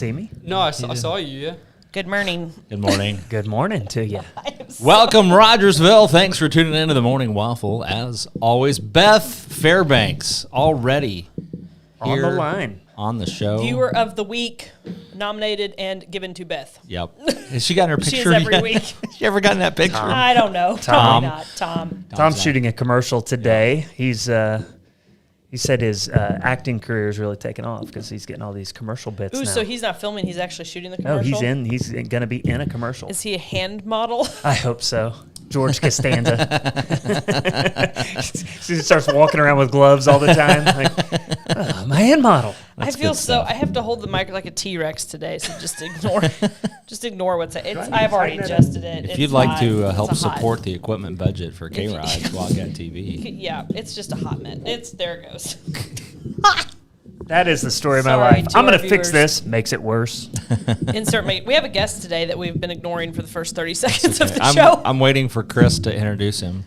see me? No, I saw you, yeah. Good morning. Good morning. Good morning to you. Welcome, Rogersville. Thanks for tuning in to the Morning Waffle. As always, Beth Fairbanks already On the line. on the show. Viewer of the week, nominated and given to Beth. Yep. Has she gotten her picture She is every yet? week. She ever gotten that picture? I don't know. Tom. Probably not. Tom. Tom's shooting a commercial today. He said his acting career is really taking off because he's getting all these commercial bits Ooh, now. so he's not filming. He's actually shooting the No, commercial? he's going to be in a commercial. Is he a hand model? I hope so. George Costanza. He starts walking around with gloves all the time. Like, oh, my hand model. I feel so. I have to hold the mic like a T-Rex today, so just ignore what's it. I've already adjusted it. If you'd like to help support the equipment budget for K-ROG, Wildcat TV. Yeah, it's just a hot minute. There it goes. That is the story of my Sorry life. to I'm going our to fix viewers. this. Makes it worse. Insert me. We have a guest today that we've been ignoring for the first 30 seconds of the show. I'm waiting for Chris to introduce him.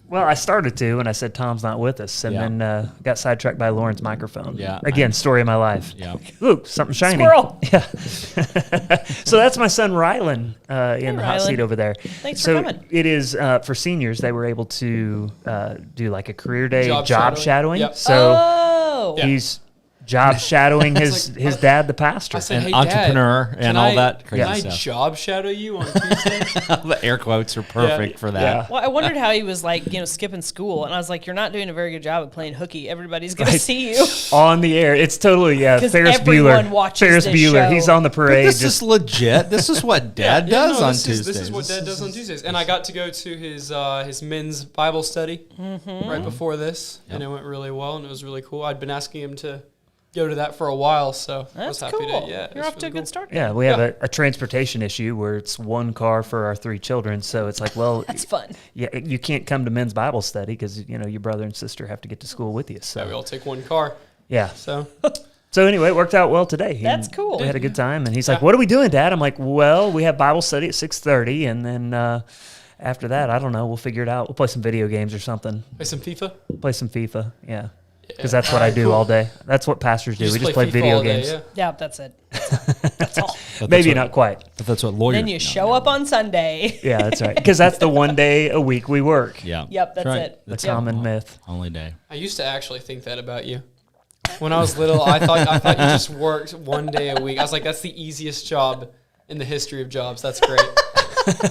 Well, I started to, and I said Tom's not with us, and then got sidetracked by Lauren's microphone. Yeah, Again, story of my life. Yeah. Ooh, something shiny. Squirrel. Yeah. So that's my son Rylan in the hot Rylan. seat over there. Thanks for coming. It is for seniors. They were able to do like a career day Job shadowing. Yep. So Yeah. he's job shadowing his dad, the pastor. I said, An hey, entrepreneur Dad, and all that crazy Can I stuff. job shadow you on Tuesday? The air quotes are perfect for that. Yeah. Well, I wondered how he was like, skipping school. And I was like, you're not doing a very good job of playing hooky. Everybody's going to see you. On the air. It's totally, 'Cause Ferris everyone Bueller. watches Ferris this Bueller. show. He's on the But parade. this is legit. This is what Dad does on Tuesdays. This is what Dad does on Tuesdays. And I got to go to his men's Bible study right before this, and it went really well, and it was really cool. I'd been asking him to go to that for a while, so I was That's happy cool. to. Yeah, You're off to a good start. Yeah, we have a transportation issue where it's one car for our 3 children. So it's like, well, That's fun. yeah, you can't come to men's Bible study because your brother and sister have to get to school with you. Yeah, we So all take one car. yeah. So So anyway, it worked out well today. That's cool. We had a good time, and he's like, "What are we doing, Dad?" I'm like, "Well, we have Bible study at 6:30, and then after that, I don't know. We'll figure it out. We'll play some video games or something. play some FIFA. Play some FIFA, yeah." Because Yeah. that's what I do Cool. all day. That's what pastors do. You We just play FIFA video all day, games. yeah. Yeah, that's it. That's all. But Maybe that's not quite. But that's what lawyers Then you show up on Sunday. Yeah, that's right. Because that's the one day a week we work. Yeah. Yep, that's right. it. The That's common myth. only day. I used to actually think that about you. When I was little, I thought you just worked one day a week. I was like, that's the easiest job in the history of jobs. That's great.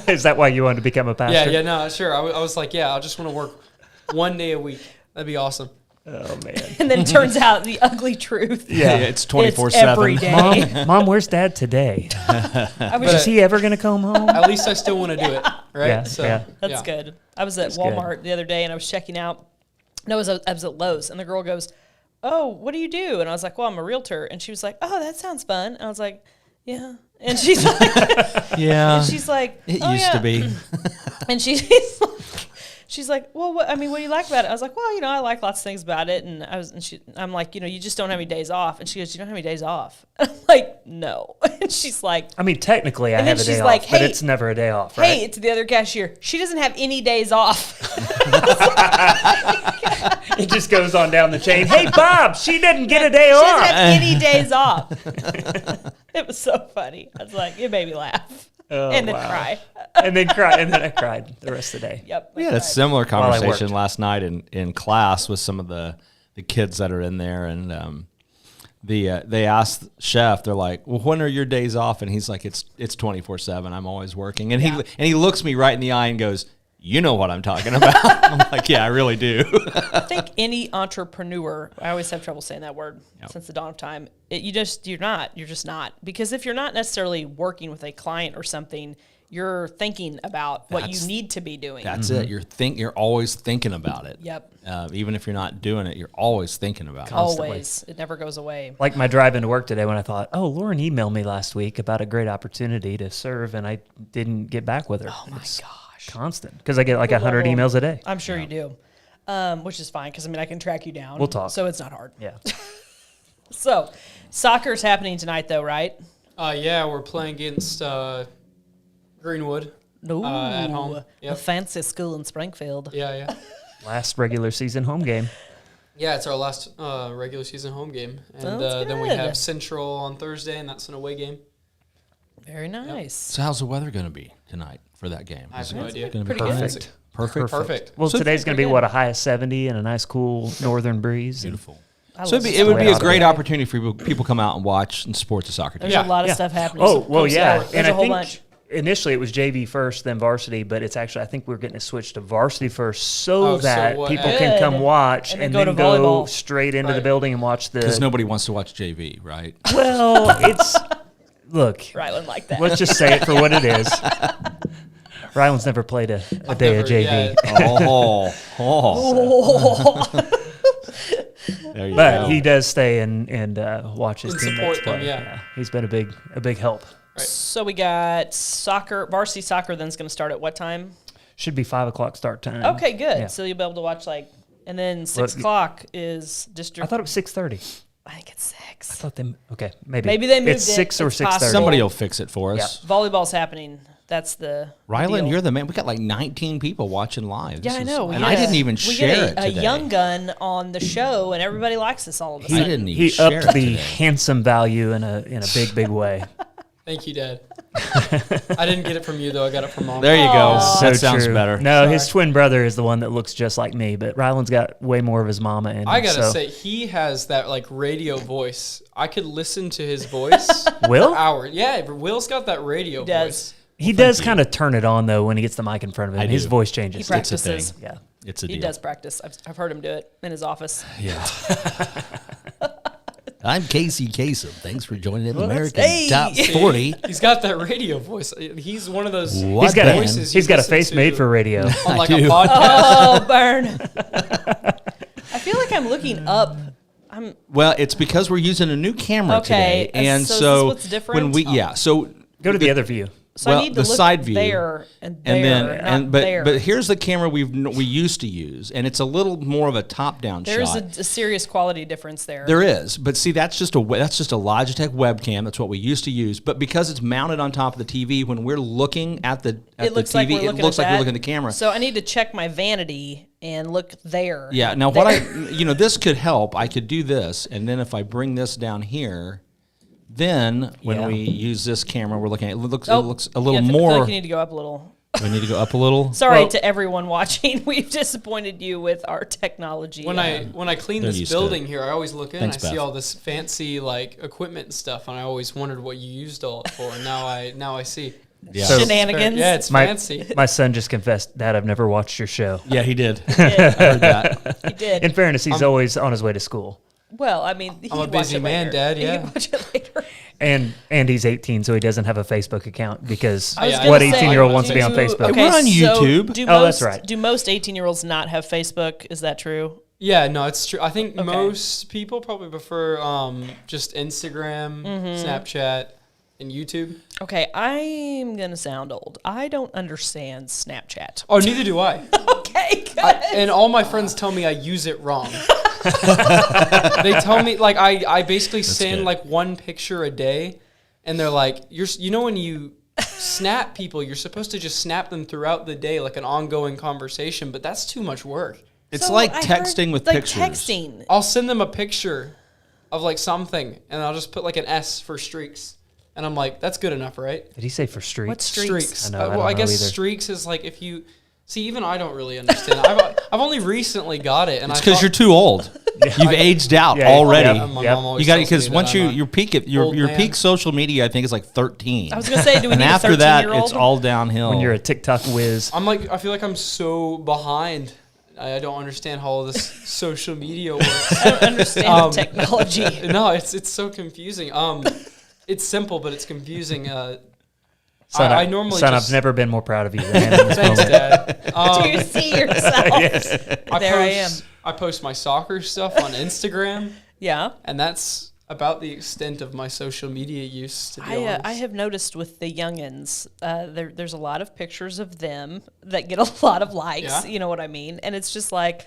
Is that why you wanted to become a pastor? Yeah, no, sure. I was like, yeah, I just want to work one day a week. That'd be awesome. Oh man. And then it turns out the ugly truth. Yeah. It's It's every 24/7. day. Mom, where's Dad today? I was Is he ever gonna come home? At least I still want to do it, right? Yeah, so, yeah. That's good. I was at Walmart the other day and I was checking out. No, I was at Lowe's and the girl goes, "Oh, what do you do?" And I was like, "Well, I'm a realtor." And she was like, "Oh, that sounds fun." And I was like, "Yeah." And she's like, Yeah. and she's like, It "Oh, used yeah." to be. And she's like, "Well, what do you like about it?" I was like, "Well, I like lots of things about it." And I'm like, "You just don't have any days off." And she goes, "You don't have any days off?" And I'm like, "No." And she's like, I mean, technically, I And then have a day she's off, like, but "Hey- it's never a day off, right? "Hey, it's the other cashier. She doesn't have any days off." It just goes on down the chain. Hey, Bob, she didn't get a day She doesn't off. have any days off. It was so funny. I was like, it made me laugh. Oh, and then wow. cry. And then cry, and then I cried the rest of the day. Yep. We had a similar I conversation worked. last night in class with some of the kids that are in there, and they asked Chef, they're like, "Well, when are your days off?" And he's like, "It's 24/7. I'm always working." And he looks me right in the eye and goes, "You know what I'm talking about." I'm like, "Yeah, I really do." I think any entrepreneur, I always have trouble saying that word since the dawn of time. You're just not. Because if you're not necessarily working with a client or something, you're thinking about what you need to be doing. That's it. You're always thinking about it. Yep. Even if you're not doing it, you're always thinking about it. Always. It never goes away. Like my drive into work today when I thought, oh, Lauren emailed me last week about a great opportunity to serve, and I didn't get back with her. Oh, my gosh. Constant. Because I get like 100 level. emails a day. I'm sure you do. Which is fine because, I can track you down. We'll talk. So it's not hard. Yeah. So, soccer's happening tonight, though, right? Yeah, we're playing against Greenwood at home. The Yep. fancy school in Springfield. Yeah. Last regular season home game. Yeah, it's our last regular season home game, and Sounds then we good. have Central on Thursday, and that's an away game. Very nice. So how's the weather going to be tonight for that game? I have no idea. Going to be Pretty good. perfect. Perfect. Well, So today's going to be, good. what, a high of 70 and a nice cool northern breeze. Beautiful. I So love it would be a soccer. great opportunity for people to come out and watch and support the soccer team. There's Yeah. a lot of Yeah. stuff happening. Oh, well, Come see yeah. it. There's And a I whole think bunch. initially it was JV first, then varsity, but it's actually, I think we're getting it switched to varsity first so Oh, so that what- people Good. can come watch And and, then then go to go volleyball. straight into the Right. building and watch Because the. nobody wants to watch JV, right? Well, it's. Look, Ryland like that. let's just say it for what it is. Ryland's never played a day of Never- JV. yeah, There you But go. he does stay and watch his And teammates support them, play. yeah. He's been a big help. So we got soccer, varsity soccer. Then's going to start at what time? Should be 5:00 start time. Okay, good. Yeah. So you'll be able to watch and then 6 Well, o'clock is district. I thought it was 6:30. I think it's 6. I thought maybe Maybe they moved it's it. 6 or It's 6:30. possible. Somebody will fix it for us. Volleyball's happening. That's the Ryland, deal. you're the man. We got like 19 people watching live. Yeah, This I is- know. And I didn't even we share get it a today. young gun on the show, and everybody likes us all of a He sudden. didn't even He share upped it the today. handsome value in a big way. Thank you, Dad. I didn't get it from you though. I got it from Mom. There you go. Aw. That sounds better. No, his Sorry. twin brother is the one that looks just like me, but Ryland's got way more of his mama in him. I gotta so. say, he has that like radio voice. I could listen to his voice Will? for hours. Yeah, Will's got that radio does. voice. He does kind of turn it on though when he gets the mic in front of him. I His do. voice changes. He It's a thing. practices. Yeah. It's a He deal. does practice. I've heard him do it in his office. Yeah. I'm Casey Kasem. Thanks for joining in American Hey! Top 40. He's got that radio voice. He's one of those What He's got a, voices he's you got a listen face to made for radio. on like I a do. podcast. Oh, burn. I feel like I'm looking up. Well, it's because we're using a new camera Okay, today. And so is so this what's different? when so Go to the other view. So Well, I need to the look side view. there and there, and then not but there. but here's the camera we used to use, and it's a little more of a top down There's shot. a serious quality difference there. There is, but see, that's just a Logitech webcam. That's what we used to use. But because it's mounted on top of the TV, when we're looking at the It looks like TV, we're looking it looks at like that. we're looking at the camera. So I need to check my vanity and look there. Yeah. Now, There. this could help. I could do this, and then if I bring this down here, then when Yeah. we use this camera, we're looking at it looks Oh, it looks a little yeah, I feel more. like you need to go up a little. We need to go up a little. Sorry Well- to everyone watching. We've disappointed you with our technology. When I clean They're this used to building here, I always look in Thanks, and I see Beth. all this fancy like equipment and stuff, and I always wondered what you used all it for. And now I see. Yeah. So- Shenanigans. Yeah, it's My, fancy. my son just confessed, Dad, I've never watched your show. Yeah, he did. He did. Heard that. He did. In fairness, he's always on his way to school. Well, I mean, I'm a busy man, Dad, He yeah. can watch it later. And he's 18, so he doesn't have a Facebook account because I was what gonna say, 18-year-old wants to do- be on Facebook? Okay, We're on so YouTube. do Oh, that's most- right. Do most 18-year-olds not have Facebook? Is that true? Yeah, no, it's true. I think most people probably prefer just Instagram, Snapchat, and YouTube. Okay, I'm gonna sound old. I don't understand Snapchat. Oh, neither do I. Okay, good. And all my friends tell me I use it wrong. They tell me like I basically send good. like one picture a day, and they're like, when you snap people, you're supposed to just snap them throughout the day like an ongoing conversation, but that's too much work. It's So like I heard, texting with like pictures. Texting. I'll send them a picture of like something, and I'll just put like an S for streaks, and I'm like, that's good enough, right? Did he say for streets? What's streaks? I know, I well, don't I know guess either. streaks is like if you see. Even I don't really understand. I've only recently got it, and It's I because thought- you're too old. You've aged out Yeah, already. yeah. My Yep. mom always You got tells because me once that I'm a your peak at your old your man. peak social media, I think is like 13. I was gonna say, do we and need after a that, 13-year-old? it's all downhill. When you're a TikTok whiz. I feel like I'm so behind. I don't understand how all this social media works. I don't understand the technology. No, it's so confusing. It's simple, but it's confusing. Son, I normally son, just I've never been more proud of you than in this thanks, moment. Dad. Do you see yourself? There I am. I post my soccer stuff on Instagram, Yeah. and that's about the extent of my social media use. To be honest, I have noticed with the youngins, there's a lot of pictures of them that get a lot of likes. Yeah. You know what I mean? And it's just like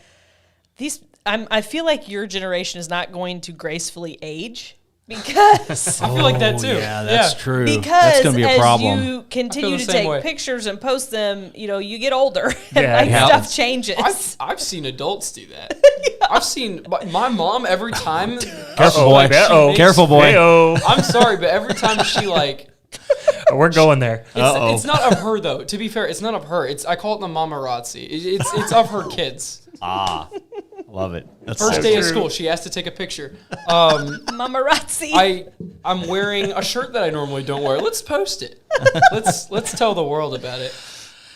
these. I feel like your generation is not going to gracefully age. Because I feel like that too. Yeah, that's Yeah. true. because That's going to be a as problem. you continue the to same take way. pictures and post them, you get older and Yeah, like it stuff happens. changes. I've seen adults do that. I've seen my mom every time. Careful, boy. Uh-oh. Careful, boy. Hey-oh. I'm sorry, but every time she like, We're going there. it's not of her though. To be fair, it's not of her. I call it the mamarazzi. It's of her kids. Love it. That's First so day true. of school, she has to take a picture. Mamarazzi. I'm wearing a shirt that I normally don't wear. Let's post it. Let's tell the world about it.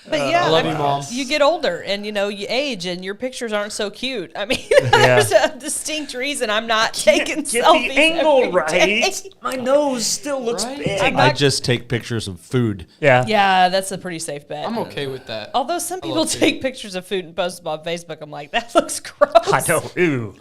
But yeah, I love you, Mom. You get older and you age and your pictures aren't so cute. I mean, there's a distinct reason I'm not taking Get selfies the angle every day. right. My nose still looks Right? big. I just take pictures of food. Yeah. Yeah, that's a pretty safe bet. I'm okay with that. Although some people love food. take pictures of food and post them on Facebook, I'm like, that looks gross. I know. Ooh.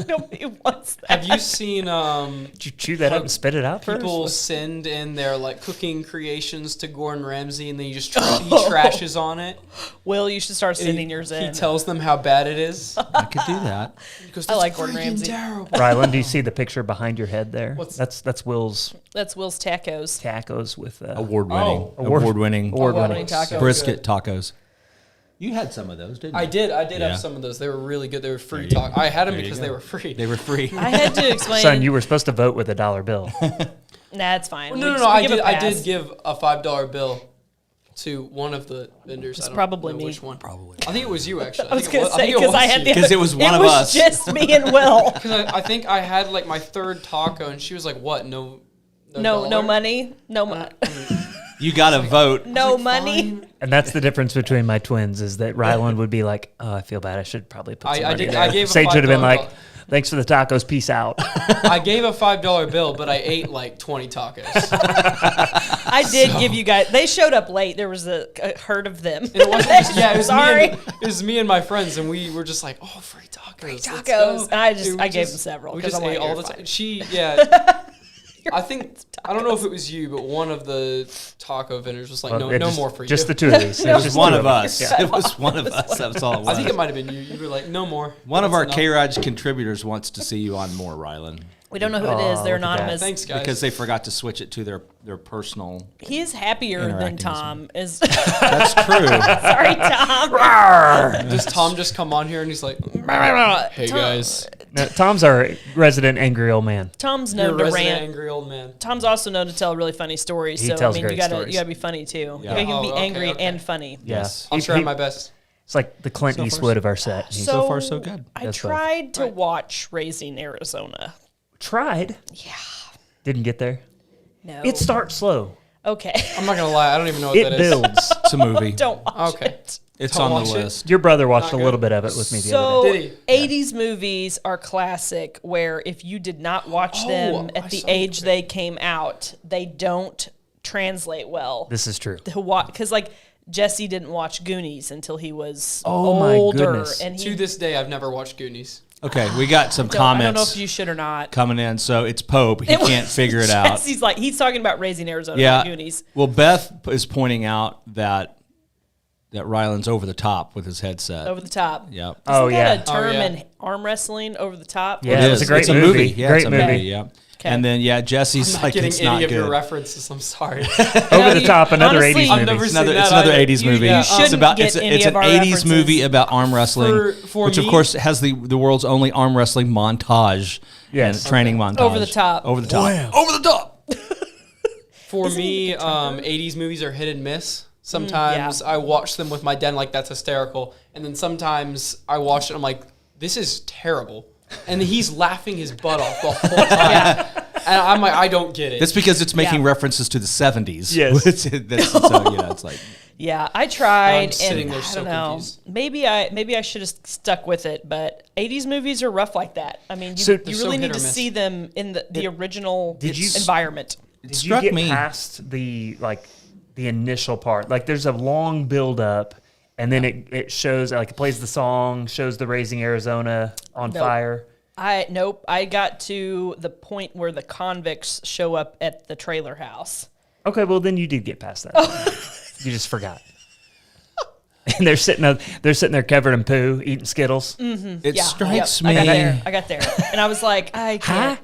Nobody wants that. Have you seen Did you chew that up and spit it out people first? send in their like cooking creations to Gordon Ramsay and then he trashes on it? Will, you should start sending yours He in. tells them how bad it is. I could do that. He goes, I like "That's Gordon freaking Ramsay." terrible. Rylan, do you see the picture behind your head there? What's- That's Will's That's Will's tacos. tacos with Award-winning. Oh. Award-winning. Award-winning tacos. Brisket tacos. You had some of those, didn't you? I did Yeah. have some of those. They were really good. They were free There you talk. I had them There you because go. they were free. They were free. I had to explain. Son, you were supposed to vote with a $1 bill. Nah, it's fine. Well, We no. give a I pass. did give a $5 bill to one of the vendors. I don't probably know me. which one. Probably. I think it was you actually. I was going to say, because I had the Because it was one of us. just me and Will. Because I think I had like my third taco, and she was like, "What? No No money. No money. You got to vote. No money. And that's the difference between my twins is that Rylan would be like, "Oh, I feel bad. I should probably put some I money did- there." I gave a Sage would have been $5 like, bill. "Thanks for the tacos. Peace out." I gave a $5 bill, but I ate like 20 tacos. I did give you guys. They showed up late. There was a herd of them. And it wasn't just, yeah, it was Sorry. it was me and my friends, and we were just like, "Oh, free tacos, let's tacos." go." And I Dude, we gave them several We 'cause just I'm like, ate all "You're the fine." time. Yeah. I think I don't know if it was you, but one of the taco vendors was like, Well, "No just, more for you." Just the two of these. It was just one two of us. Yeah. It was one of us. That's all it was. I think it might have been you. You were like, "No more." One of That's our enough. K-ROG contributors wants to see you on more, Rylan, We don't know who it is. They're look at that. anonymous. Thanks, guys. because they forgot to switch it to their personal. He is happier than Interacting with Tom. Is That's true. sorry, Tom. Does Tom just come on here and he's like, "Hey Tom- guys, No, Tom's our resident angry old man. Tom's you're a known to resident rant. angry old man." Tom's also known to tell really funny stories. He So tells I mean, great you gotta stories. be funny too. Yeah. You can be Oh, okay, angry okay. and funny. Yes. I'll He- try he- my best. It's like the Clint So far, Eastwood of our set. He's So far, so good. I That's both. tried to watch Raising Arizona. tried. Yeah. Didn't get there. No. It starts slow. Okay. I'm not gonna lie, I don't even know what It that is. builds. It's a movie. Don't watch Okay. it. It's Don't on the watch it. list. Your brother watched Not a little good. bit of it with me the So other day. Did 80s movies are classic where if you did not watch them I at the saw age they came out, they don't translate well. This is true. Because like Jesse didn't watch Goonies until he was Oh, my older, goodness. and he To this day, I've never watched Goonies. Okay, we got some I don't know comments if you should or not. coming in. So it's Pope. He can't figure it out. Jesse's like he's talking about Raising Arizona, Yeah. not Goonies. Well, Beth is pointing out that Rylan's over the top with his headset. Over the top. Yeah. Oh, Isn't yeah. that a term yeah. in arm wrestling? Over the top. Yeah, it was a great it's a movie. Yeah, Great it's a movie. Yeah. Okay. And then Jesse's I'm not like getting it's any not of your good. references. I'm sorry. Over the top, another Honestly, 80s I've movie. never It's seen another, that it's another either. 80s You- movie. yeah, shouldn't It's about get it's, any it's of an our 80s references. movie about arm wrestling, For which of me- course has the world's only arm wrestling montage. Yes. And training montage. Over the top. Over the top. Over the top. For me, 80s movies are hit and miss. Sometimes I watch them with my dad, like that's hysterical, and then sometimes I watch it, I'm like, this is terrible, and he's laughing his butt off the whole time, and I'm like, I don't get it. That's because it's making Yeah. references to the 70s. Yes. It's like Yeah, I tried, sitting and there I so don't know. confused. Maybe I should have stuck with it, but 80s movies are rough like that. I mean, you, So- you They're really so need hit to or miss. see them in the original Did you- environment. it Did struck you get me. past the initial part? Like there's a long build up and then it shows like it plays the song, shows the Raising Arizona on Nope. fire. Nope. I got to the point where the convicts show up at the trailer house. Okay, well then you did get past that. You just forgot. And they're sitting there covered in poo, eating Skittles. It Yeah, strikes yep, me. I got there, and I was like, I can't.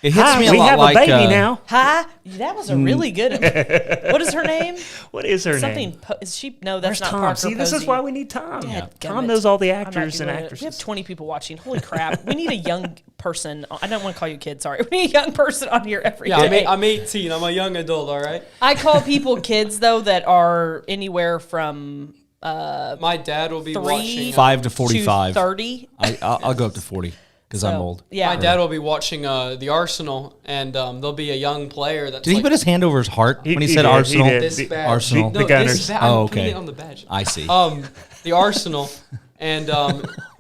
It hits me a we lot have like a baby now. Hi. That was a really good one. What is her name? What is her Something. name? Is she? No, that's Where's not Tom? Parker See, this is Posey. why we need Tom. Dadgummit. Tom knows all the I'm not actors and Googling it. actresses. We have 20 people watching. Holy crap. We need a young person. I don't want to call you kids. Sorry. We need a young person on here every Yeah, day. I'm 18. I'm a young adult. All right. I call people kids, though, that are anywhere from My dad will be 3 watching. 5 to 45. 30. I'll go up to 40 because I'm So, old. Yeah. My dad will be watching the Arsenal, and there'll be a young player that's Did he like put his hand over his heart when he he said did, he Arsenal? did. this the- badge. Arsenal. No, The Gunners. This badge, Oh, I'm putting okay. it on the badge. I see. The Arsenal, and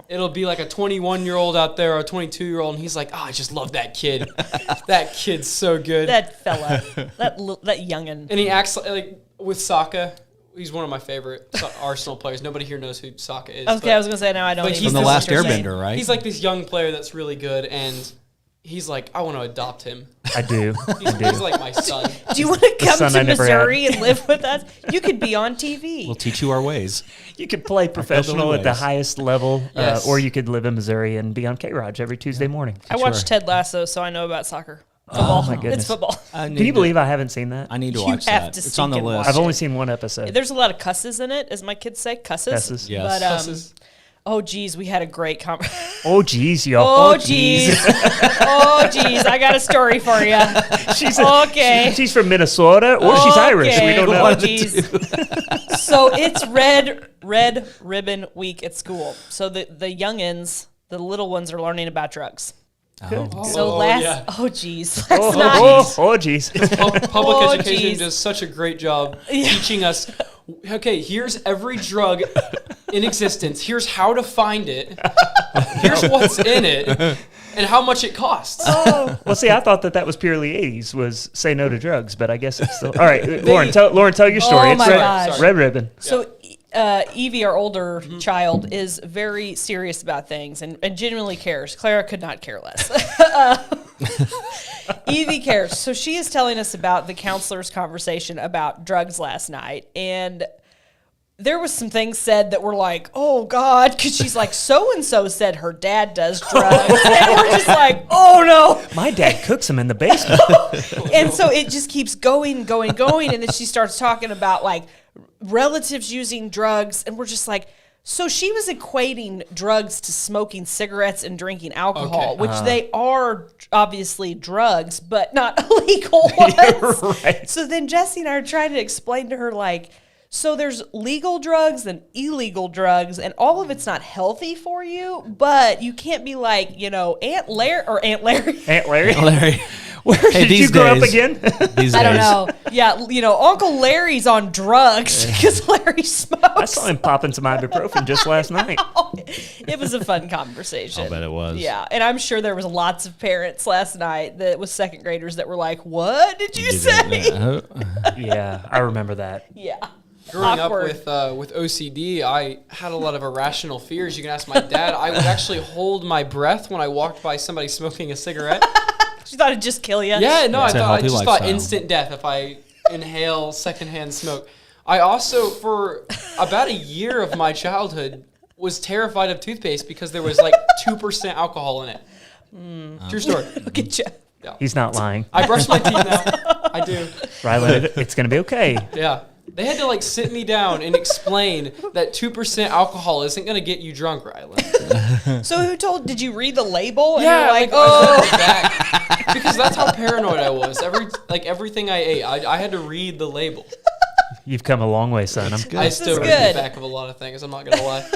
it'll be like a 21-year-old out there or a 22-year-old, and he's like, I just love that kid. That kid's so good. That fella. that youngin'. And he acts like with Saka. He's one of my favorite Arsenal players. Nobody here knows who Saka is. Okay, I was going to say, no, I don't But even he's From the know Last what you're saying. Airbender, right? He's like this young player that's really good, and he's like, I want to adopt him. I do. He's like my son. Do you want to come son to I never Missouri and live with us? You could be on TV. We'll teach you our ways. You could play professional at the ways. highest level, Yes. or you could live in Missouri and be on K-ROG every Tuesday morning. I watched Ted Lasso, so I know about soccer. Oh, Football. my goodness. It's football. Can you believe I haven't seen that? I need to You watch have that. to It's on the sneak and list. watch I've it. only seen one episode. There's a lot of cusses in it, as my kids say. Cusses. Cusses. Yes. But, Cusses. oh, geez, we had a great conversation. Oh, geez, y'all. Oh, geez. Oh, geez. I got a story for you. She's Okay. she's from Minnesota, or she's Irish. We don't know. Oh, geez. So it's red ribbon week at school. So the youngins, the little ones, are learning about drugs. So geez. Let's not. Oh, geez. Public Oh, education geez. does such a great job teaching us. Okay, here's every drug in existence. Here's how to find it. Here's what's in it, and how much it costs. Well, see, I thought that was purely 80s, was say no to drugs, but I guess it's still. All right, Lauren, tell your story. Oh, It's my red, gosh. red ribbon. So Evie, our older child, is very serious about things and genuinely cares. Clara could not care less. Evie cares. So she is telling us about the counselor's conversation about drugs last night. And there was some things said that were like, oh, God, because she's like, so-and-so said her dad does drugs. And we're just like, oh, no. My dad cooks them in the basement. And so it just keeps going. And then she starts talking about like relatives using drugs. And we're just like, so she was equating drugs to smoking cigarettes and drinking alcohol, Okay. which they are obviously drugs, but not illegal ones. Right. So then Jesse and I are trying to explain to her like, so there's legal drugs and illegal drugs, and all of it's not healthy for you, but you can't be like, Aunt Larry. Aunt Larry? Larry. Where Hey, did you these grow up days- again? These I don't days. know. Yeah, Uncle Larry's on drugs because Larry I smokes. saw him popping some ibuprofen just last night. It was a fun conversation. I'll bet it was. Yeah, and I'm sure there was lots of parents last night that was second graders that were like, "What did you say?" Yeah, I remember that. Yeah. Growing Awkward. up with OCD, I had a lot of irrational fears. You can ask my dad. I would actually hold my breath when I walked by somebody smoking a cigarette. She thought it'd just kill you. Yeah, no, It's a I healthy just thought lifestyle. instant death if I inhale secondhand smoke. I also, for about a year of my childhood, was terrified of toothpaste because there was like 2% alcohol in it. True story. Look at you. He's not lying. I brush my teeth now. I do. Rylan, it's going to be okay. Yeah. They had to like sit me down and explain that 2% alcohol isn't going to get you drunk, Rylan. So did you read the label? And Yeah, you're like, I oh. read it back. Because that's how paranoid I was. Everything I ate, I had to read the label. You've come a long way, son. I still read good. the back of a lot of things. I'm not going to lie.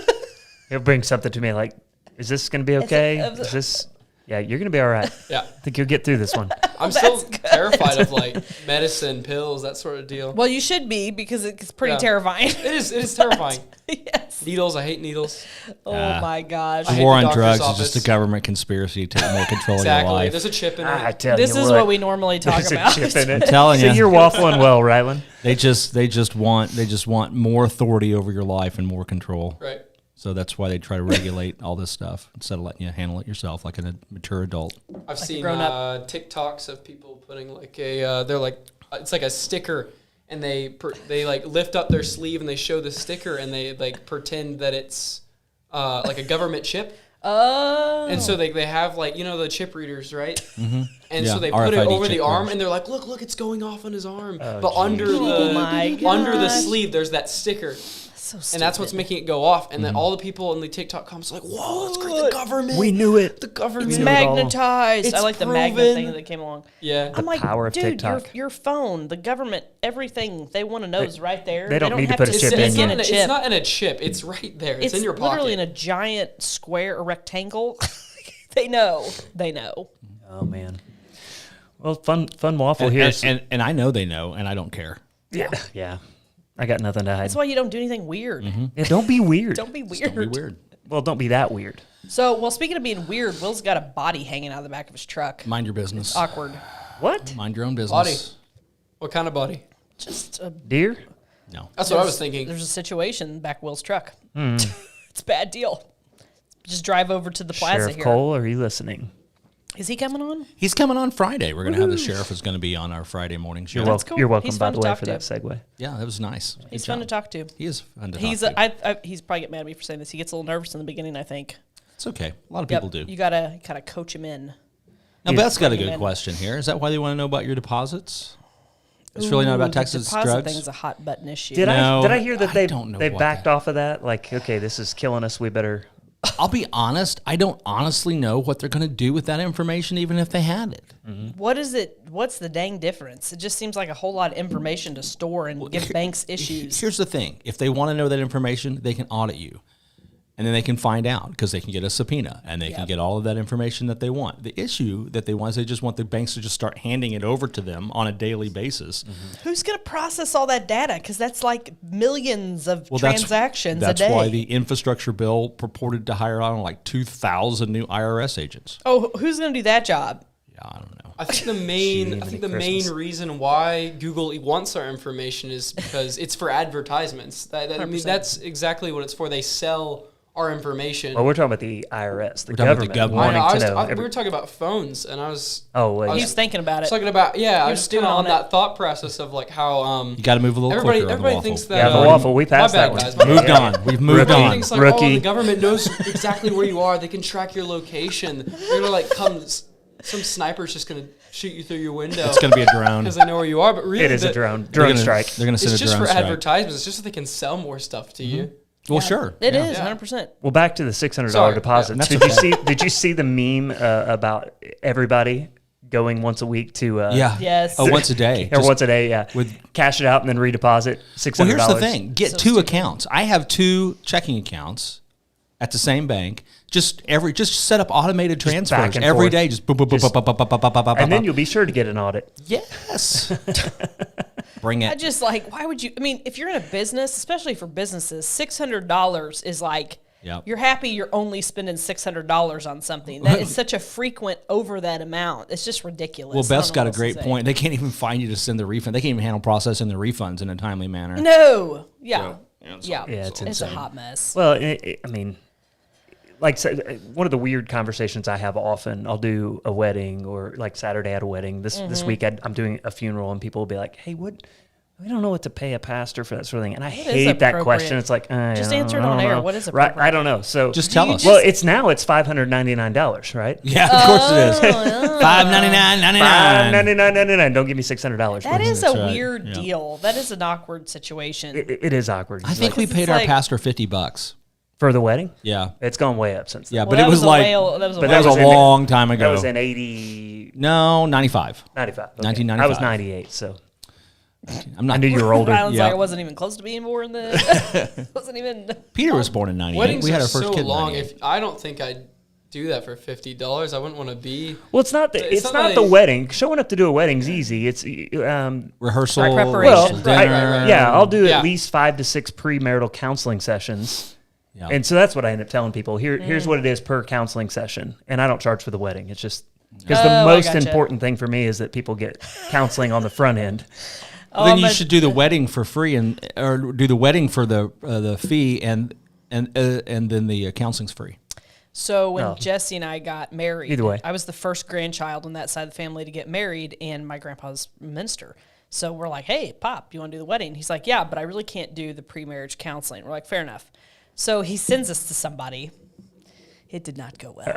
He'll bring something to me like, is this going to be okay? Is this... Yeah, you're going to be all right. Yeah. I think you'll get through this one. I'm still terrified of like medicine, pills, that sort of deal. Well, you should be because it's pretty Yeah. terrifying. It is terrifying. Yes. Needles, I hate needles. Oh my gosh. I hate The war the on doctor's drugs office. is just a government conspiracy to take more control of your Exactly. life. There's a chip in I it. tell This you is what we normally talk There's about. a chip in it. I'm telling So you. you're waffling well, Rylan. They just want more authority over your life and more control. Right. So that's why they try to regulate all this stuff instead of letting you handle it yourself like a mature adult. I've seen grown-up. TikToks of people putting like they're like, it's like a sticker, and they like lift up their sleeve and they show the sticker and they like pretend that it's like a government chip. Oh. And so they have like, the chip readers, right? Mm-hmm. And Yeah, so they put it RFID over the chip arm readers. and they're like, look, it's going off on his arm. Oh, but geez. under my under the gosh. sleeve, there's that sticker. So And that's what's making it go off. And then all the people in the TikTok comments are like, whoa, it's great. The government. We knew it. The government. It's knew it all. magnetized. It's I like the magnet proven. thing that came along. Yeah. I'm like, power of dude, TikTok. your phone, the government, everything they want to know is right there. they don't need to have put a chip in stick you. a chip. It's not in a chip. It's right there. It's in your pocket. literally in a giant square or rectangle. They know. They know. Oh man. Well, fun waffle here. And I know they know, and I don't care. Yeah. I got nothing to hide. That's why you don't do anything weird. Yeah, don't be weird. Don't be weird. Don't be weird. Well, don't be that weird. So, well, speaking of being weird, Will's got a body hanging out of the back of his truck. Mind your business. Awkward. What? Mind your own business. Body. What kind of body? Just a Deer? No. That's what I was thinking. There's a situation in the back of Will's truck. It's a bad deal. Just drive over to the plaza Sheriff here. Cole, are you listening? Is he coming on? He's coming on Friday. We're going to have the sheriff is going to be on our Friday morning show. cool. You're welcome, He's by fun the to way, talk for to. that segue. Yeah, that was nice. He's Good fun to job. talk to. He is fun to He's talk to. he's probably get mad at me for saying this. He gets a little nervous in the beginning, I think. It's okay. A lot of people do. You gotta kind of coach him in. Now, Beth's got a Bring him good in. question here. Is that why they want to know about your deposits? It's really not about The Texas deposit drugs? thing is a hot button issue. Did No, I hear that I don't know they what backed that- off of that? Like, okay, this is killing us. We better. I'll be honest. I don't honestly know what they're going to do with that information, even if they had it. What is it? What's the dang difference? It just seems like a whole lot of information to store and give banks issues. Here's the thing. If they want to know that information, they can audit you. And then they can find out because they can get a subpoena and they can Yep. get all of that information that they want. The issue that they want is they just want the banks to just start handing it over to them on a daily basis. Who's going to process all that data? Because that's like millions of transactions that's a day. why the infrastructure bill purported to hire on like 2,000 new IRS agents. Oh, who's going to do that job? Yeah, I don't know. I think the main Christmas. reason why Google wants our information is because it's for advertisements. I mean, 100%. that's exactly what it's for. They sell our information. Well, we're talking about the IRS, the talking about the government, government. wanting to know. we were talking about phones, and I was He was thinking about it. talking about I was was doing kind of on on that thought process of like how You got to move a little quicker on the everybody waffle. thinks that Yeah, the waffle. We passed my that bad, one. guys. Moved on. We've moved Everybody on. thinks like, Rookie. the government knows exactly where you are. They can track your location. They're gonna like come. Some sniper's just gonna shoot you through your window It's going to be a drone. because they know where you are. But really, It is a drone strike. They're going to send It's a just drone for strike. advertisements. It's just so they can sell more stuff to you. Well, sure. It Yeah. is, Yeah. 100%. Well, back to the $600 Sorry. deposit. That's Did you see the meme about everybody going once a week to Yeah. Yes. Oh, once a day. or Just- once a day, yeah, with- cash it out and then redeposit $600. Well, here's the thing: get So two stupid. accounts. I have two checking accounts at the same bank. Just set up automated back transfers and every forth. day. Just boop, boop, boop, Just- boop, boop, boop, boop, boop, boop, and then boop. you'll be sure to get an audit. Yes. Bring I it. just like, why would you? I mean, if you're in a business, especially for businesses, $600 is like, Yep. you're happy you're only spending $600 on something. That is such a frequent over that amount. It's just ridiculous. Well, I don't Beth's know got what a else to great say. point. They can't even find you to send the refund. They can't even handle processing the refunds in a timely manner. No. Yeah. it's Yeah. it's a insane. hot mess. Well, I mean, like one of the weird conversations I have often, I'll do a wedding or like Saturday at a wedding. This Mm-hmm. week I'm doing a funeral and people will be like, "Hey, what? We don't know what to pay a pastor for that sort of thing." And I is hate that appropriate? question. It's like, Just I answer it don't on air. know. What is right? appropriate? I don't know. So Just tell us. Well, it's $599, right? Yeah, of course it is. Oh, $5.99.99. $599.99. Don't give me $600. That is That's a right. weird Yeah. deal. That is an awkward situation. It is awkward. I think we Because paid it's our like- pastor $50. for the wedding, Yeah. it's gone way up since then. Yeah, Well, but that it was a like whale- that was a but whale. that was a in- long time ago. That was in 80, No, 95. 95. Okay. 1995. I was 98, so I'm not. I knew you were older. Rylan's Yeah. like, I wasn't even close to being born then. Wasn't even. Peter was born in 98. Weddings We had are our first so kid in long. 98. If I don't think I'd do that for $50. I wouldn't want to be. Well, it's not It's it's not not the like- wedding. Showing up to do a wedding's easy. It's Rehearsal, Preparation. dinner. Right. yeah, I'll do Yeah. at least 5 to 6 premarital counseling sessions. Yeah. And so that's what I end up telling people. Here's what it is per counseling session, and I don't charge for the wedding. It's just because the Oh, I most gotcha. important thing for me is that people get counseling on the front end. Then you but- should do the wedding for free, or do the wedding for the fee, and then the counseling's free. So when Oh. Jesse and I got married, Either way. I was the first grandchild on that side of the family to get married, and my grandpa's a minister. So we're like, hey, Pop, you want to do the wedding? He's like, yeah, but I really can't do the pre-marriage counseling. We're like, fair enough. So he sends us to somebody, It did not go well.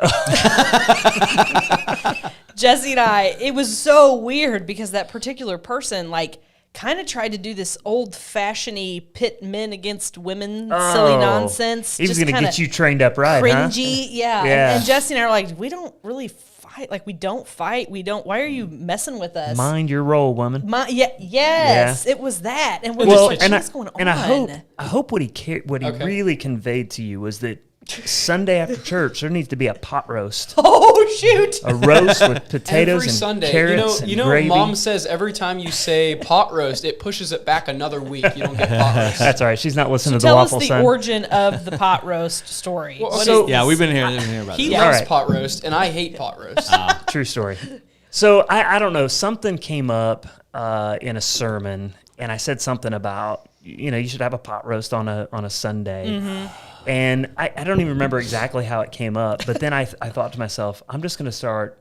Jesse and I, it was so weird because that particular person, like, kind of tried to do this old-fashioned-y pit men against women silly nonsense. He was just going to kinda get you trained up right, cringy. huh? Yeah. Yeah. And Jesse and I are like, we don't really fight. Like, we don't fight. We don't. Why are you messing with us? Mind your role, woman. Yes, it was that. And we're Well, just like, and what's going on? And I hope what he really conveyed to you was that Sunday after church there needs to be a pot roast, Oh, shoot. a roast with potatoes Every and Sunday, carrots you know, and gravy. Mom says every time you say pot roast, it pushes it back another week. You don't get pot roast. That's all right. She's not listening to the Tell us Waffle the Son. origin of the pot roast story. Well, What so- is Yeah, this? we've been hearing about He this. loves All right. pot roast, and I hate pot roast. True story. So I don't know. Something came up in a sermon, and I said something about you should have a pot roast on a Sunday. And I don't even remember exactly how it came up, but then I thought to myself, I'm just going to start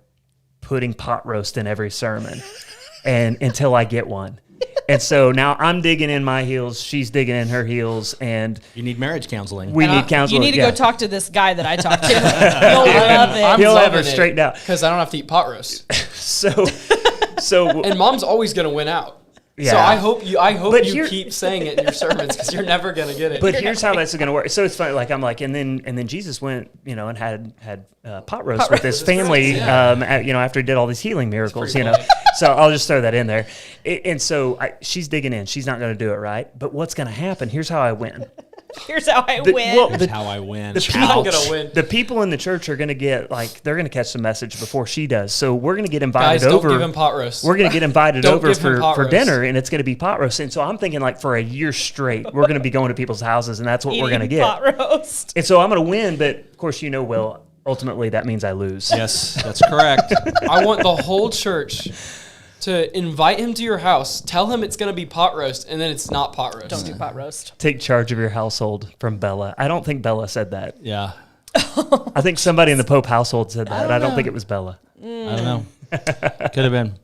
putting pot roast in every sermon, and until I get one. And so now I'm digging in my heels, she's digging in her heels, and You need marriage counseling. we And need counseling. You need to yeah. go talk to this guy that I talked to. You'll love it. He'll have her straightened out. because I don't have to eat pot roast, So and Mom's always gonna win out. Yeah. So I hope But you here- keep saying it in your sermons because you're never gonna get it. But here's how that's going to work. So it's funny. Like I'm like, and then Jesus went, and had pot roast with his family, Yeah. after he did all these healing miracles, pretty funny. So I'll just throw that in there. And so she's digging in. She's not going to do it right. But what's going to happen? Here's how I win. Here's how I The- win. well, That's how I win. The I'm people, gonna win. the people in the church are going to get they're going to catch the message before she does. So we're going to get invited Guys, don't over. give him pot roast. We're going to get invited Don't over give him pot for roast. dinner, and it's going to be pot roast. And so I'm thinking like for a year straight, we're going to be going to people's houses, and that's what we're going to Eating get. pot roast. And so I'm going to win, but of course, Will, ultimately that means I lose. Yes, that's correct. I want the whole church to invite him to your house, tell him it's going to be pot roast, and then it's not pot roast. Don't do pot roast. Take charge of your household from Bella. I don't think Bella said that. Yeah. I think somebody in the Pope household said that. I don't think it was Bella. I don't know. Could have been.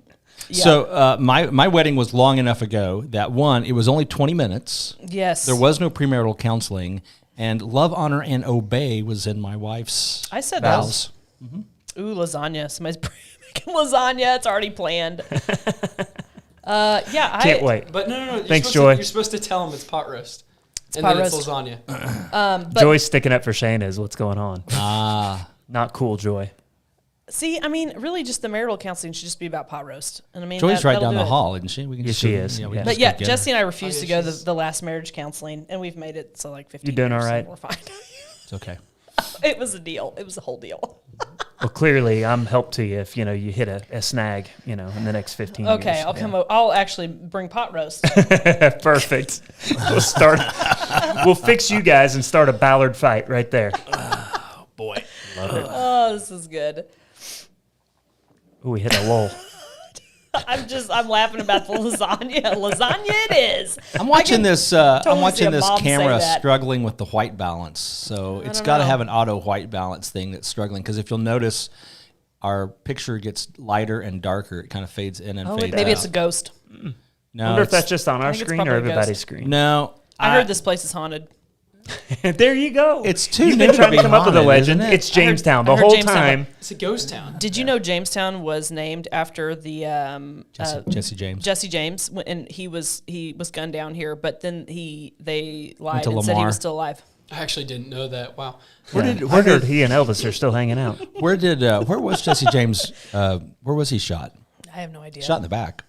So my wedding was long enough ago that it was only 20 minutes. Yes. There was no premarital counseling, and love, honor, and obey was in my wife's I said vows. Ooh, lasagna. Somebody's making lasagna. It's already planned. Can't wait. But no. Thanks, Joy. You're supposed to tell him it's pot roast. And pot then roast. it's lasagna. But Joy's sticking up for Shayna is what's going on. Not cool, Joy. see, I mean, really, just the marital counseling should just be about pot roast. And I mean, Joy's right that'll down do the it. hall, isn't she? We can Yes, just she go- is. we Yeah. can But just yeah, go get Jesse her. and I refused to yeah, go to she's- the last marriage counseling, and we've made it so like 15 You doing years, all right? and we're fine. It's okay. It was a deal. It was a whole deal. Well, clearly, I'm help to you if you hit a snag, in the next 15 years. Okay, I'll come. I'll actually bring pot roast. Perfect. We'll fix you guys and start a Ballard fight right there. Boy. Oh, this is good. Ooh, we hit a lull. I'm laughing about the lasagna. Lasagna it is. I'm watching this. totally I'm see watching a this mom say camera that. struggling with the white balance. So it's don't got to know. have an auto white balance thing that's struggling. Because if you'll notice, our picture gets lighter and darker. It kind of fades in and fades Maybe out. it's a ghost. No, I wonder if it's- that's just on our think it's screen or probably a everybody's ghost. screen. no. I heard this place is haunted. There you go. It's too You've new been to trying be to come up with a haunted, legend. isn't it? It's Jamestown. I The heard whole Jamestown, time. It's a ghost town. Did you know Jamestown was named after the Jesse James. Jesse James, and he was gunned down here, but then they lied to and said he Lamar. was still alive. I actually didn't know that. Wow. I heard he and Elvis are still hanging out. Where was Jesse James? Where was he shot? I have no idea. Shot in the back.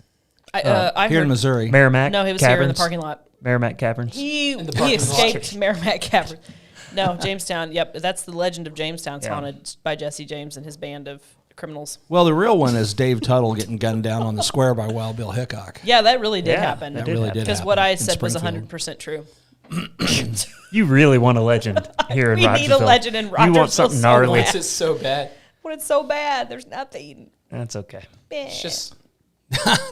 I Here heard, in Missouri. Merrimack No, he was Caverns. here in the parking lot. Merrimack Caverns. He the parking lot. escaped Merrimack Cavern. No, Jamestown. Yep, that's the legend of Jamestown. It's Yeah. haunted by Jesse James and his band of criminals. Well, the real one is Dave Tuttle getting gunned down on the square by Wild Bill Hickok. Yeah, that really did Yeah, happen. that That really happen. did Because happen what I in said was Springfield. 100% true. You really want a legend here in We Rogersville. need a legend in You want Rogersville something so gnarly. bad. It's so bad. But it's so bad. There's nothing. That's okay. It's just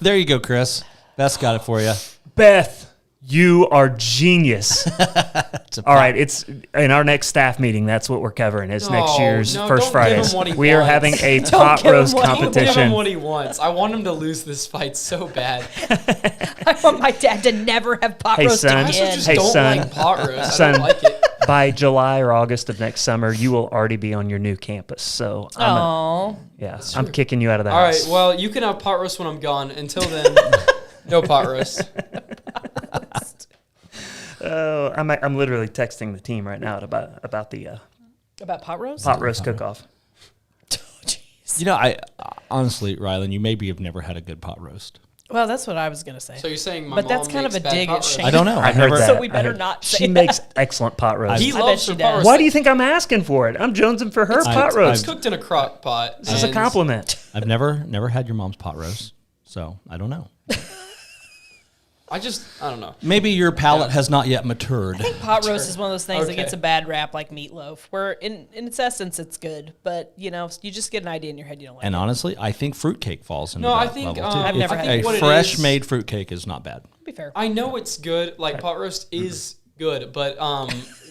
There you go, Chris. Beth got it for you. Beth, you are genius. All right, it's in our next staff meeting. That's what we're covering. It's next year's no, First don't give him Fridays. what he We are wants. having a Don't pot give him roast what he don't give him competition. what he wants. I want him to lose this fight so bad. I want my dad to never have pot Hey, roast son. I also again. just Hey, don't son. like pot roast. I Son. don't like it. by July or August of next summer, you will already be on your new campus. So I'm kicking you out of the All house. right, well, you can have pot roast when I'm gone. Until then, no pot roast. Oh, I'm literally texting the team right now about the About pot roast? pot roast cook-off. Oh, jeez. You know, I honestly, Rylan, you maybe have never had a good pot roast. Well, that's what I was going to say. So you're saying my But mom that's kind of makes a bad dig pot at roast? Shane. I don't know. I I've heard never. that. So we better I heard- not say She that. makes excellent pot roast. He I bet loves she her does. pot roast. Why do you think I'm asking for it? I'm jonesing for her pot roast. It's cooked in a crock pot. This is a compliment. I've never had your mom's pot roast, so I don't know. I don't know. Maybe your palate has not yet matured. I think pot roast is one of those things that Okay. gets a bad rap like meatloaf, where in its essence it's good, but you just get an idea in your head you don't like And it. honestly, I think fruitcake falls into No, that I think, level too. I've never had it. a What it fresh is- made fruitcake is not bad. To be fair. I know it's good. Like pot roast is good, but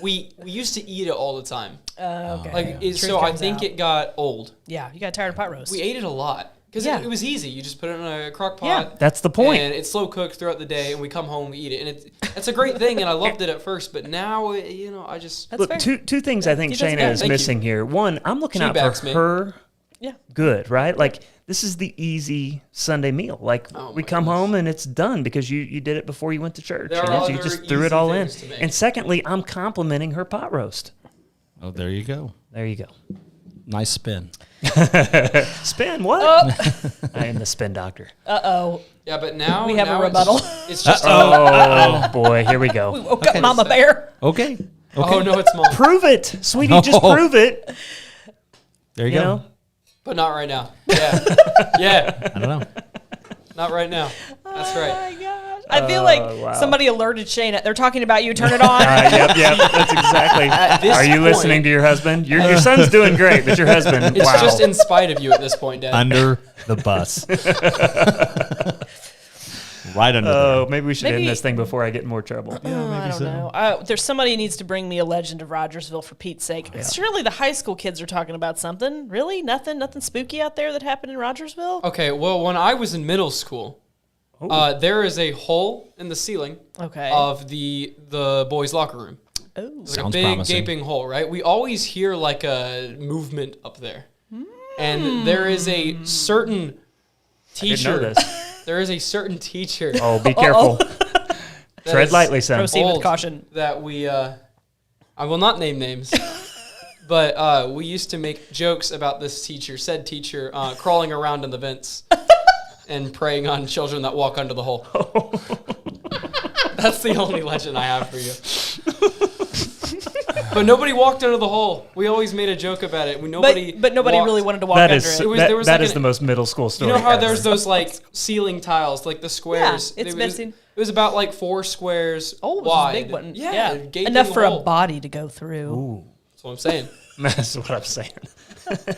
we used to eat it all the time. Okay. Like Truth so, I comes think out. it got old. Yeah, you got tired of pot roast. We ate it a lot because Yeah. it was easy. You just put it in a crock pot. Yeah. That's the point. And it's slow cooked throughout the day, and we come home, we eat it, and it's a great thing. And I loved it at first, but now I just That's Look, fair. two things I think She does Shayna good. is Thank you. missing here. One, I'm looking She out backs for me. her Yeah. good, right? Like this is the easy Sunday meal. Like Oh we my come goodness. home and it's done because you did it before you went to church. There You are know, so you other just threw it easy all in. things to make. And secondly, I'm complimenting her pot roast. Oh, there you go. There you go. Nice spin. Spin what? Oh. I am the spin doctor. Uh-oh. yeah. But now We have a now rebuttal. It's just Oh boy, here we We go. woke up Mama Bear. Okay. oh no, it's mom, Prove it, sweetie. Just Oh. prove it. There you You go. know. but not right now. Yeah, yeah, I don't know. not right now. That's right. Oh my gosh. I feel like wow. somebody alerted Shane. They're talking about you. Turn it on. Yep. That's exactly. this Are you point- listening to your husband? Your son's doing great, but your husband. It's wow. just in spite of you at this point, Dad. Under the bus. Right under Oh, maybe we should Maybe- end this thing before I get in more trouble. I don't know. There's somebody who needs to bring me a Legend of Rogersville for Pete's sake. Surely the high school kids are talking about something. Really? Nothing spooky out there that happened in Rogersville? Okay, well, when I was in middle school, there is a hole in the ceiling Okay. of the boys' locker room. Oh. It's like a Sounds big promising. gaping hole, right? We always hear like a movement up there. And there is a certain Didn't know teacher. this. There is a certain teacher Oh, be careful. that Tread is lightly, son. Proceed with old caution. that we I will not name names. But we used to make jokes about this teacher, said teacher, crawling around in the vents and preying on children that walk under the hole. That's the only legend I have for you. But nobody walked under the hole. We always made a joke about it. Nobody But nobody walked. really wanted to walk That under is it. was- that, there was that like is an- the most middle school You story. know how ever. there's those like ceiling tiles, like the squares. it's It was- missing. It was about like 4 squares Oh, it was wide. a big one. Yeah, gaping Enough for hole. a body to go through. Ooh, That's what I'm saying. that's what I'm saying.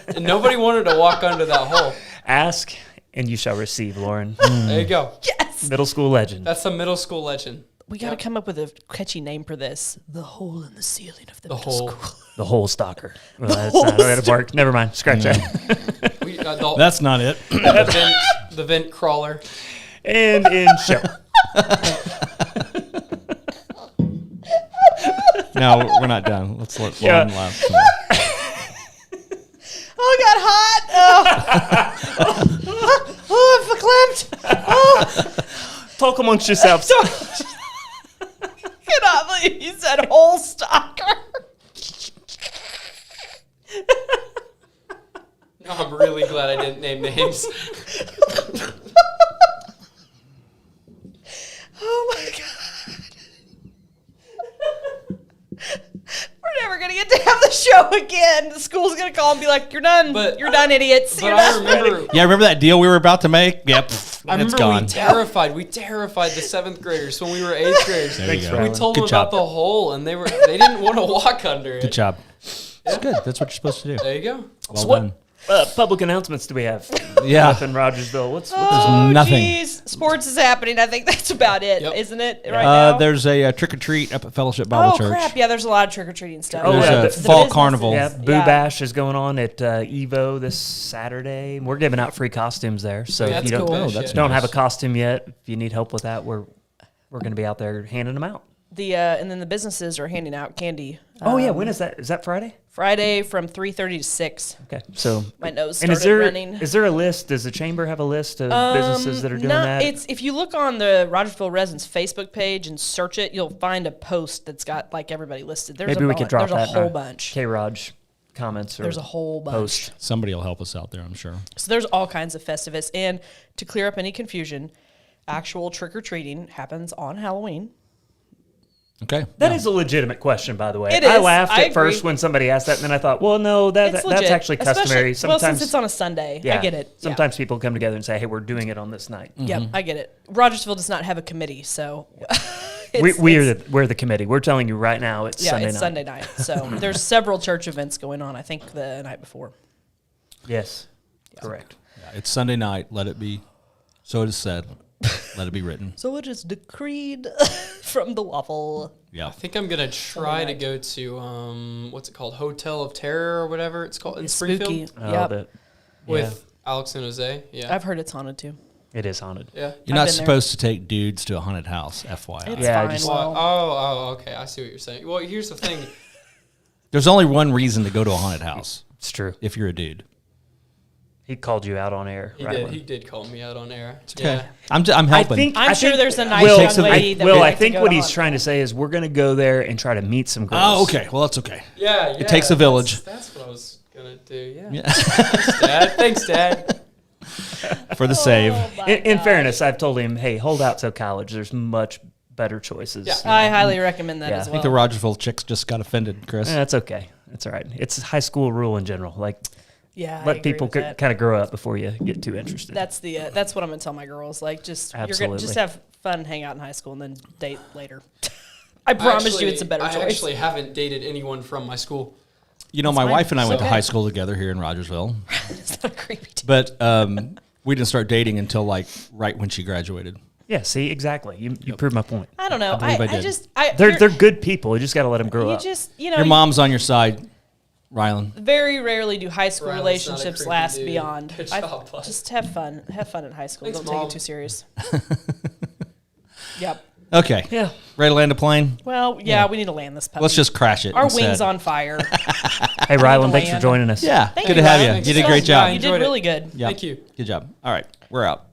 And nobody wanted to walk under that hole. Ask and you shall receive, Lauren. There you go. Yes. Middle school legend. That's a middle school legend. We got to come up with a catchy name for this. The hole in the ceiling of the middle hole. school. The whole stalker. Well, that's not that'll work. Never mind. Scratch that. We, That's not it. the vent crawler. And in show. No, we're not done. Let's let Yeah. Lauren laugh. some more. Oh, it got hot. Oh, I'm verklempt. Talk amongst yourselves. Cannot believe you said hole stalker. No, I'm really glad I didn't name names. Oh my god. We're never gonna get to have the show again. The school's gonna call and be like, "You're done. But- You're done, idiots. But You're I done." remember, Yeah, remember that deal we were about to make? Yep. I It's remember gone. we terrified the 7th graders when we were 8th graders. There you Thanks, go. Rylan. We told Good them job. about the hole, and they didn't want to walk under it. Good job. That's good. That's what you're supposed to do. There you go. Well what done. public announcements do we have? Yeah. Up in Rogersville. What's Oh, nothing. geez. Sports is happening. I think that's about it, Yep. not it? Right now. There's a trick or treat up at Fellowship Bible Oh Church. crap! Yeah, there's a lot of trick or treating stuff. Oh, There's yeah, a the fall businesses. carnival. yeah, Boo Yeah. Bash is going on at Evo this Saturday. We're giving out free costumes there. So Yeah, if you that's don't, cool. Oh, that's don't nice. have a costume yet, if you need help with that, we're going to be out there handing them out. And then the businesses are handing out candy. Oh yeah, when is that? Is that Friday? Friday from 3:30 to 6. Okay, so My nose and started running. is there a list? Does the chamber have a list of businesses that are doing that? It's if you look on the Rogersville Residents Facebook page and search it, you'll find a post that's got like everybody listed. Maybe we could drop there's that a in our whole bunch. K-ROG comments. Or There's a whole bunch. post. Somebody will help us out there, I'm sure. So there's all kinds of Festivus. And to clear up any confusion, actual trick-or-treating happens on Halloween. Okay. That is a legitimate question, by the way. It I is. laughed I at first agree. when somebody asked that, and then I thought, well, no, that's legit. actually customary. Especially, Sometimes, well, since it's on a Sunday. yeah, I get it. Yeah. Sometimes people come together and say, hey, we're doing it on this night. Yep, I get it. Rogersville does not have a committee, so We're the committee. We're telling you right now it's Sunday it's night. Sunday night. So there's several church events going on. I think the night before. Yes, correct. Yeah, it's Sunday night. Let it be. So it is said. Let it be written. So it is decreed from the waffle. Yeah. I think I'm gonna try to go to what's it called, Hotel of Terror or whatever it's called in Springfield Spooky. Oh, Yep. with Alex and Jose. Yeah, I've heard it's haunted too. It is haunted. yeah. You're not been there. supposed to take dudes to a haunted house, FYI. It's Yeah, fine. just- Well, well, okay. I see what you're saying. Well, here's the thing. There's only one reason to go to a haunted house It's true. if you're a dude. He called you out on air. He right did. when- He did call me out on air. Okay. Yeah. I'm helping. I'm sure there's a nice Will, young lady that would Will, like I to think go what to he's haunted trying to say is we're going to go there and try to meet some girls. Oh, okay. Well, that's okay. Yeah. It takes a village. That's what I was gonna do. Yeah. Yeah. Thanks, Dad. Thanks, Dad. For the save. Oh, my In gosh. fairness, I've told him, hey, hold out till college. There's much better choices. Yeah. I highly recommend that Yeah. as I well. I think the Rogersville chicks just got offended, Chris. That's okay. That's all right. It's high school rule in general. Like, yeah, I let agree people with that. kind of grow up before you get too interested. That's what I'm gonna tell my girls. Like, just you're Absolutely. gonna just have fun, hang out in high school, and then date later. I promise you, it's a better I choice. actually haven't dated anyone from my school. You know, my fine. wife and I went to Okay. high school together here in Rogersville, It's not creepy. but we didn't start dating until like right when she graduated. Yeah, see, exactly. You proved my point. I don't know. believe I I did. just They're good people. You just got to let them grow you up. just Your mom's on your side, Rylan. very rarely do high school Rylan's not a relationships creepy last dude. beyond. Good job, bud. Just have fun. Have fun in high school. Thanks, Don't take Mom. it too serious. Yep. Okay. Yeah. Ready to land a plane? Well, yeah, we need to land this puppy. Let's just crash it. Our instead. wings on fire. Hey, Rylan, thanks for land. joining us. Yeah. Thank Good you, to have Ryan. you. Thanks You did a so great much. job. You Enjoyed did it. really good. Yeah. Thank you. Good job. All right. We're out.